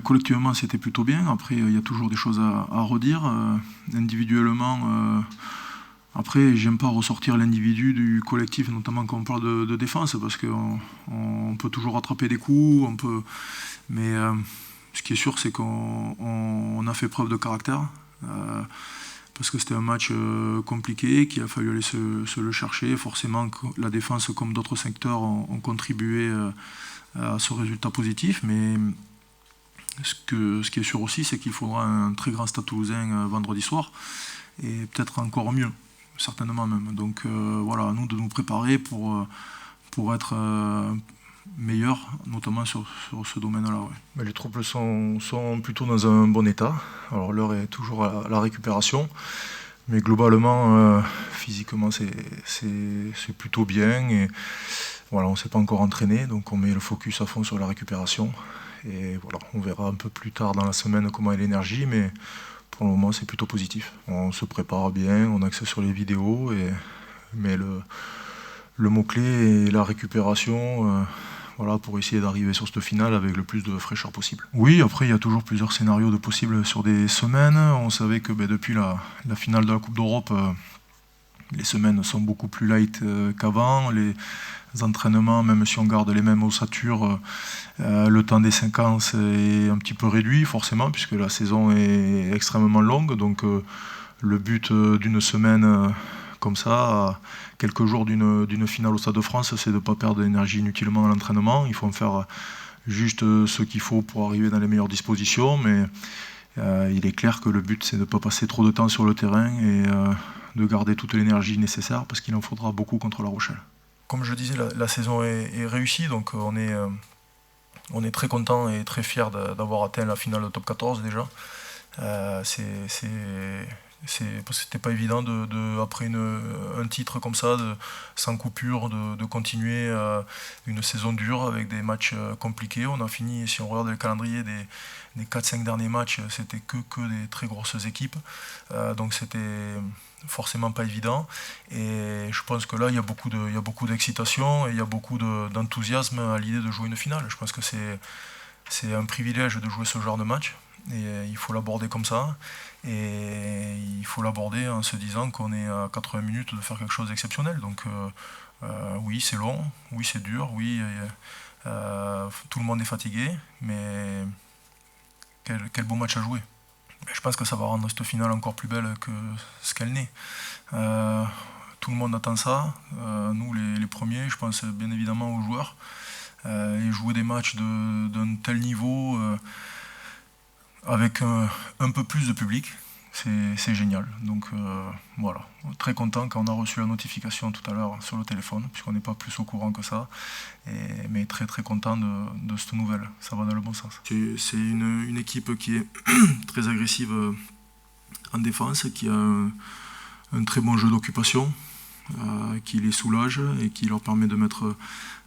collectivement c'était plutôt bien. Après, il y a toujours des choses à redire. Individuellement, après, j'aime pas ressortir l'individu du collectif, notamment quand on parle de défense, parce qu'on peut toujours rattraper des coups, mais ce qui est sûr, c'est qu'on a fait preuve de caractère. Parce que c'était un match compliqué, qu'il a fallu aller se le chercher. Forcément, la défense, comme d'autres secteurs, ont contribué à ce résultat positif. Mais ce qui est sûr aussi, c'est qu'il faudra un très grand Stade Toulousain vendredi soir, et peut-être encore mieux, certainement même. Donc voilà, à nous de nous préparer pour être meilleurs, notamment sur ce domaine-là. Ouais. Mais les troupes sont plutôt dans un bon état. Alors l'heure est toujours à la récupération. Mais globalement, physiquement, c'est plutôt bien. Et voilà, on ne s'est pas encore entraîné, donc on met le focus à fond sur la récupération. Et voilà, on verra un peu plus tard dans la semaine comment est l'énergie, mais pour le moment, c'est plutôt positif. On se prépare bien, on axe sur les vidéos, mais le mot-clé est la récupération. Voilà, pour essayer d'arriver sur cette finale avec le plus de fraîcheur possible. Oui, après il y a toujours plusieurs scénarios de possibles sur des semaines. On savait que depuis la finale de la Coupe d'Europe, les semaines sont beaucoup plus light qu'avant. Les entraînements, même si on garde les mêmes ossatures, le temps des séquences est un petit peu réduit forcément, puisque la saison est extrêmement longue. Donc le but d'une semaine comme ça, à quelques jours d'une finale au Stade de France, c'est de ne pas perdre d'énergie inutilement à l'entraînement. Il faut en faire juste ce qu'il faut pour arriver dans les meilleures dispositions, mais il est clair que le but, c'est de ne pas passer trop de temps sur le terrain et de garder toute l'énergie nécessaire, parce qu'il en faudra beaucoup contre La Rochelle. Comme je disais, la saison est réussie, donc on est très content et très fier d'avoir atteint la finale de top 14 déjà. C'était pas évident après un titre comme ça, sans coupure, de continuer une saison dure avec des matchs compliqués. On a fini, si on regarde le calendrier des 4-5 derniers matchs, c'était que des très grosses équipes. Donc c'était forcément pas évident. Et je pense que là, il y a beaucoup d'excitation et il y a beaucoup d'enthousiasme à l'idée de jouer une finale. Je pense que c'est un privilège de jouer ce genre de match. Et il faut l'aborder comme ça, et il faut l'aborder en se disant qu'on est à 80 minutes de faire quelque chose d'exceptionnel. Donc oui, c'est long, oui, c'est dur, oui, tout le monde est fatigué, mais quel beau match à jouer. Je pense que ça va rendre cette finale encore plus belle que ce qu'elle n'est. Tout le monde attend ça, nous les premiers, je pense bien évidemment aux joueurs, et jouer des matchs d'un tel niveau avec un peu plus de public, c'est génial. Donc voilà, très content quand on a reçu la notification tout à l'heure sur le téléphone, puisqu'on n'est pas plus au courant que ça, mais très très content de cette nouvelle, ça va dans le bon sens. C'est une équipe qui est très agressive en défense, qui a un très bon jeu d'occupation, qui les soulage et qui leur permet de mettre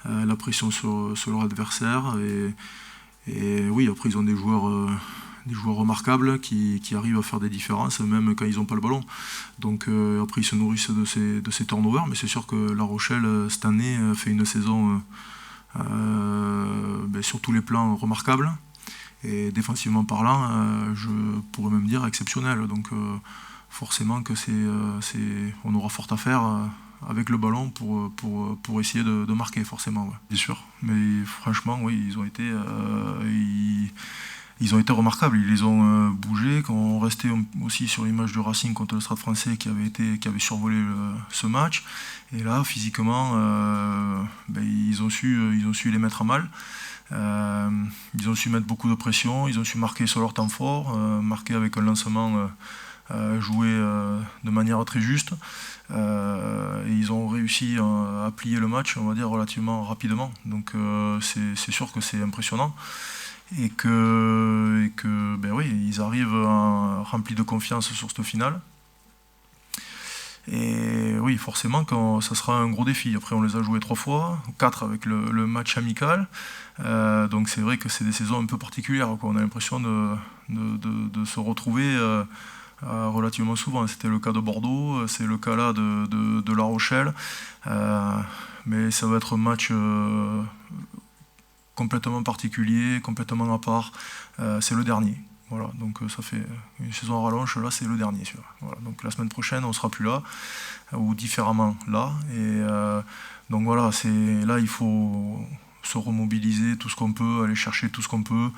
la pression sur leur adversaire. Et oui, après ils ont des joueurs remarquables qui arrivent à faire des différences même quand ils n'ont pas le ballon. Donc après ils se nourrissent de ces turnovers, mais c'est sûr que La Rochelle cette année fait une saison sur tous les plans remarquable, et défensivement parlant je pourrais même dire exceptionnel. Donc forcément que on aura fort à faire avec le ballon pour essayer de marquer, forcément, ouais. Bien sûr. Mais franchement, oui, ils ont été remarquables, ils les ont bougés. Quand on restait aussi sur l'image du Racing contre le Stade Français qui avait survolé ce match, et là physiquement ils ont su les mettre à mal. Ils ont su mettre beaucoup de pression, ils ont su marquer sur leur temps fort, marquer avec un lancement joué de manière très juste, et ils ont réussi à plier le match, on va dire, relativement rapidement. Donc c'est sûr que c'est impressionnant. Et que oui, ils arrivent remplis de confiance sur cette finale. Et oui, forcément, ça sera un gros défi. Après, on les a joués 3 fois, 4 avec le match amical. Donc c'est vrai que c'est des saisons un peu particulières, quoi. On a l'impression de se retrouver relativement souvent. C'était le cas de Bordeaux, c'est le cas là de La Rochelle. Mais ça va être un match complètement particulier, complètement à part. C'est le dernier. Voilà, donc ça fait une saison à rallonge, là c'est le dernier. Voilà, donc la semaine prochaine on sera plus là, ou différemment là. Et donc voilà, là il faut se remobiliser tout ce qu'on peut, aller chercher tout ce qu'on peut,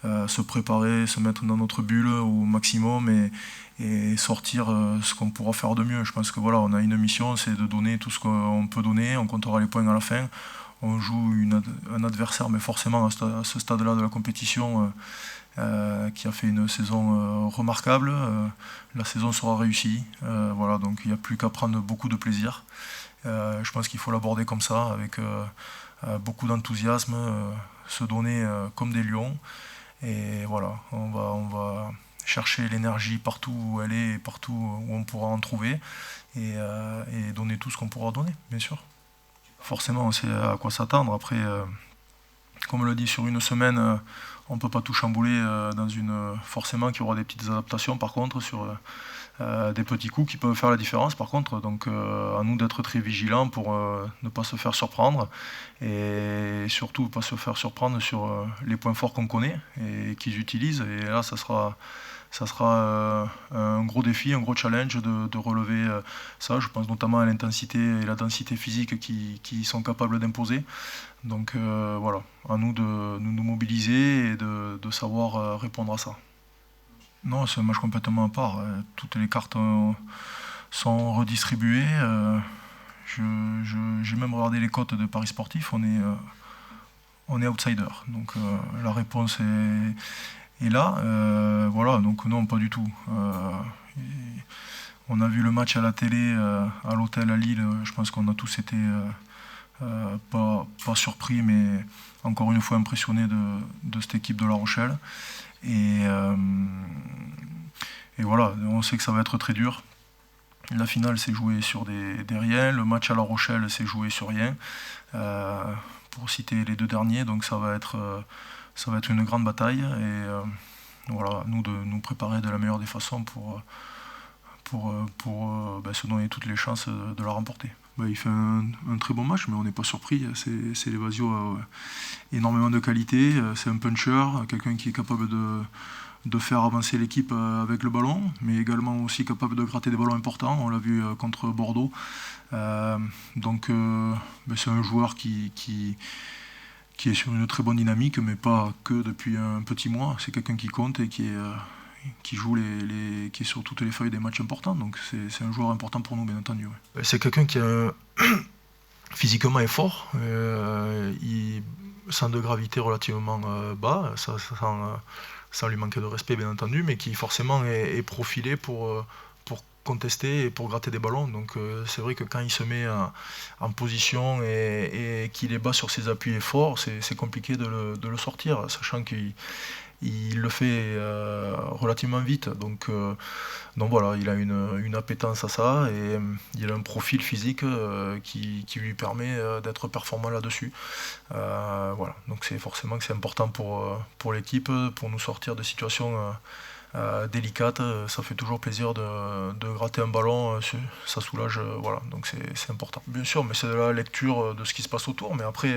se préparer, se mettre dans notre bulle au maximum et sortir ce qu'on pourra faire de mieux. Je pense que voilà, on a une mission, c'est de donner tout ce qu'on peut donner, on comptera les points à la fin. On joue un adversaire, mais forcément à ce stade-là de la compétition, qui a fait une saison remarquable. La saison sera réussie. Voilà, donc il n'y a plus qu'à prendre beaucoup de plaisir. Je pense qu'il faut l'aborder comme ça, avec beaucoup d'enthousiasme, se donner comme des lions. Et voilà, on va chercher l'énergie partout où elle est et partout où on pourra en trouver, et donner tout ce qu'on pourra donner, bien sûr. Forcément, on sait à quoi s'attendre. Après, comme on le dit, sur une semaine, on ne peut pas tout chambouler. Forcément qu'il y aura des petites adaptations, par contre, sur des petits coups qui peuvent faire la différence, par contre. Donc, à nous d'être très vigilants pour ne pas se faire surprendre, et surtout pas se faire surprendre sur les points forts qu'on connaît et qu'ils utilisent. Et là, ça sera un gros défi, un gros challenge de relever ça. Je pense notamment à l'intensité et la densité physique qui sont capables d'imposer. Donc voilà, à nous de nous mobiliser et de savoir répondre à ça. Non, c'est un match complètement à part. Toutes les cartes sont redistribuées. J'ai même regardé les cotes de Paris Sportif. On est outsider. Donc la réponse est là. Voilà, donc non, pas du tout. On a vu le match à la télé, à l'hôtel à Lille. Je pense qu'on a tous été pas surpris, mais encore une fois impressionnés de cette équipe de La Rochelle. Et voilà, on sait que ça va être très dur. La finale s'est jouée sur des riens, le match à La Rochelle s'est joué sur rien, pour citer les deux derniers. Donc ça va être une grande bataille, et voilà, nous de nous préparer de la meilleure des façons pour se donner toutes les chances de la remporter. Il fait un très bon match, mais on n'est pas surpris. C'est Levasio a énormément de qualité. C'est un puncher, quelqu'un qui est capable de faire avancer l'équipe avec le ballon, mais également aussi capable de gratter des ballons importants. On l'a vu contre Bordeaux. Donc c'est un joueur qui est sur une très bonne dynamique, mais pas que depuis un petit mois. C'est quelqu'un qui compte et qui joue qui est sur toutes les feuilles des matchs importants. Donc c'est un joueur important pour nous, bien entendu. Ouais. C'est quelqu'un qui physiquement est fort. Centre de gravité relativement bas, sans lui manquer de respect, bien entendu, mais qui forcément est profilé pour contester et pour gratter des ballons. Donc c'est vrai que quand il se met en position et qu'il est bas sur ses appuis et fort, c'est compliqué de le sortir, sachant qu'il le fait relativement vite. Donc voilà, il a une appétence à ça, et il a un profil physique qui lui permet d'être performant là-dessus. Voilà, donc c'est forcément que c'est important pour l'équipe, pour nous sortir de situations délicates. Ça fait toujours plaisir de gratter un ballon, ça soulage, voilà, donc c'est important. Bien sûr, mais c'est de la lecture de ce qui se passe autour, mais après,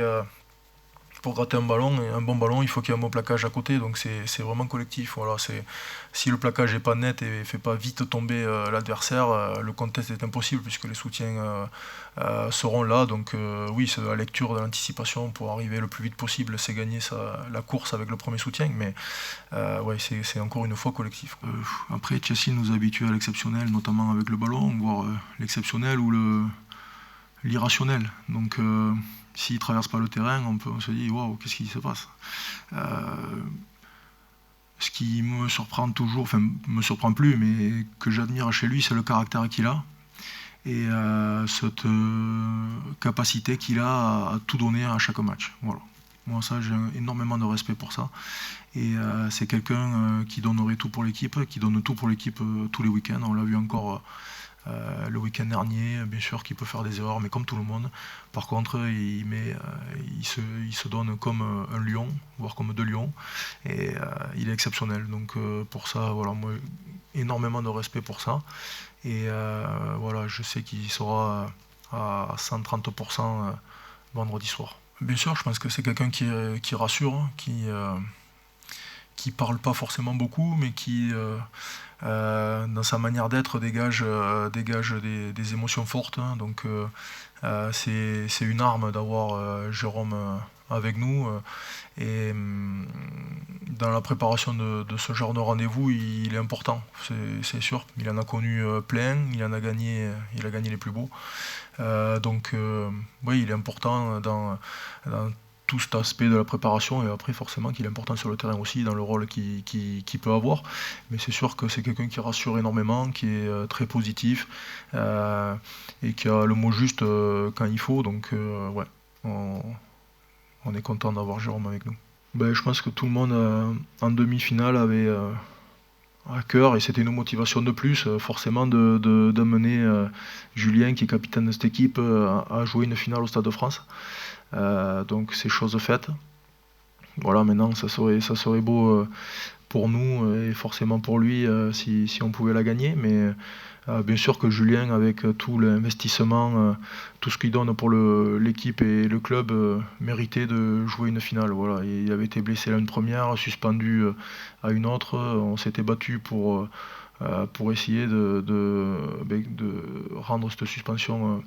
pour gratter un bon ballon, il faut qu'il y ait un bon plaquage à côté, donc c'est vraiment collectif. Voilà, si le plaquage n'est pas net et ne fait pas vite tomber l'adversaire, le contest est impossible, puisque les soutiens seront là. Donc oui, c'est de la lecture, de l'anticipation pour arriver le plus vite possible, c'est gagner la course avec le premier soutien, mais ouais, c'est encore une fois collectif. Après, Chelsea nous a habitués à l'exceptionnel, notamment avec le ballon, voire l'exceptionnel ou l'irrationnel. Donc s'il ne traverse pas le terrain, on se dit waouh, qu'est-ce qui se passe. Ce qui me surprend toujours, enfin me surprend plus, mais que j'admire chez lui, c'est le caractère qu'il a, et cette capacité qu'il a à tout donner à chaque match. Voilà. Moi, ça, j'ai énormément de respect pour ça. Et c'est quelqu'un qui donnerait tout pour l'équipe, qui donne tout pour l'équipe tous les week-ends. On l'a vu encore le week-end dernier, bien sûr qu'il peut faire des erreurs, mais comme tout le monde. Par contre, il se donne comme un lion, voire comme deux lions, et il est exceptionnel. Donc pour ça, voilà, moi, énormément de respect pour ça. Et voilà, je sais qu'il sera à 130% vendredi soir. Bien sûr, je pense que c'est quelqu'un qui rassure, hein, qui parle pas forcément beaucoup, mais qui, dans sa manière d'être, dégage des émotions fortes, hein. Donc c'est une arme d'avoir Jérôme avec nous. Et dans la préparation de ce genre de rendez-vous, il est important, c'est sûr. Il en a connu plein, il a gagné les plus beaux. Donc oui, il est important dans tout cet aspect de la préparation, et après forcément qu'il est important sur le terrain aussi dans le rôle qu'il peut avoir. Mais c'est sûr que c'est quelqu'un qui rassure énormément, qui est très positif, et qui a le mot juste quand il faut. Donc ouais, on est content d'avoir Jérôme avec nous. Ben, je pense que tout le monde en demi-finale avait à cœur, et c'était une motivation de plus, forcément, d'amener Julien, qui est capitaine de cette équipe, à jouer une finale au Stade de France. Donc c'est chose faite. Voilà, maintenant ça serait beau pour nous et forcément pour lui si on pouvait la gagner. Mais bien sûr que Julien, avec tout l'investissement, tout ce qu'il donne pour l'équipe et le club, méritait de jouer une finale. Voilà. Il avait été blessé à une première, suspendu à une autre. On s'était battu pour essayer de rendre cette suspension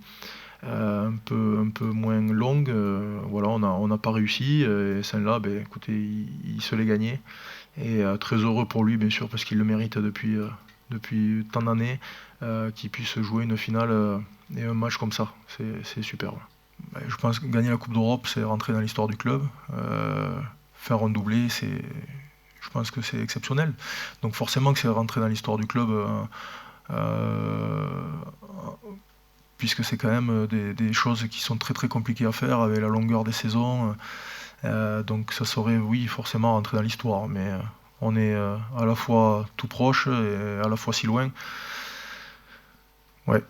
un peu moins longue. Voilà, on n'a pas réussi. Et celle-là, ben, écoutez, il se l'est gagné. Et très heureux pour lui, bien sûr, parce qu'il le mérite depuis tant d'années, qu'il puisse jouer une finale et un match comme ça. C'est super. Ouais. Ben, je pense que gagner la Coupe d'Europe, c'est rentrer dans l'histoire du club. Faire un doublé, je pense que c'est exceptionnel. Donc forcément que c'est rentrer dans l'histoire du club, puisque c'est quand même des choses qui sont très très compliquées à faire avec la longueur des saisons. Donc ça serait, oui, forcément rentrer dans l'histoire, mais on est à la fois tout proche et à la fois si loin. Ouais.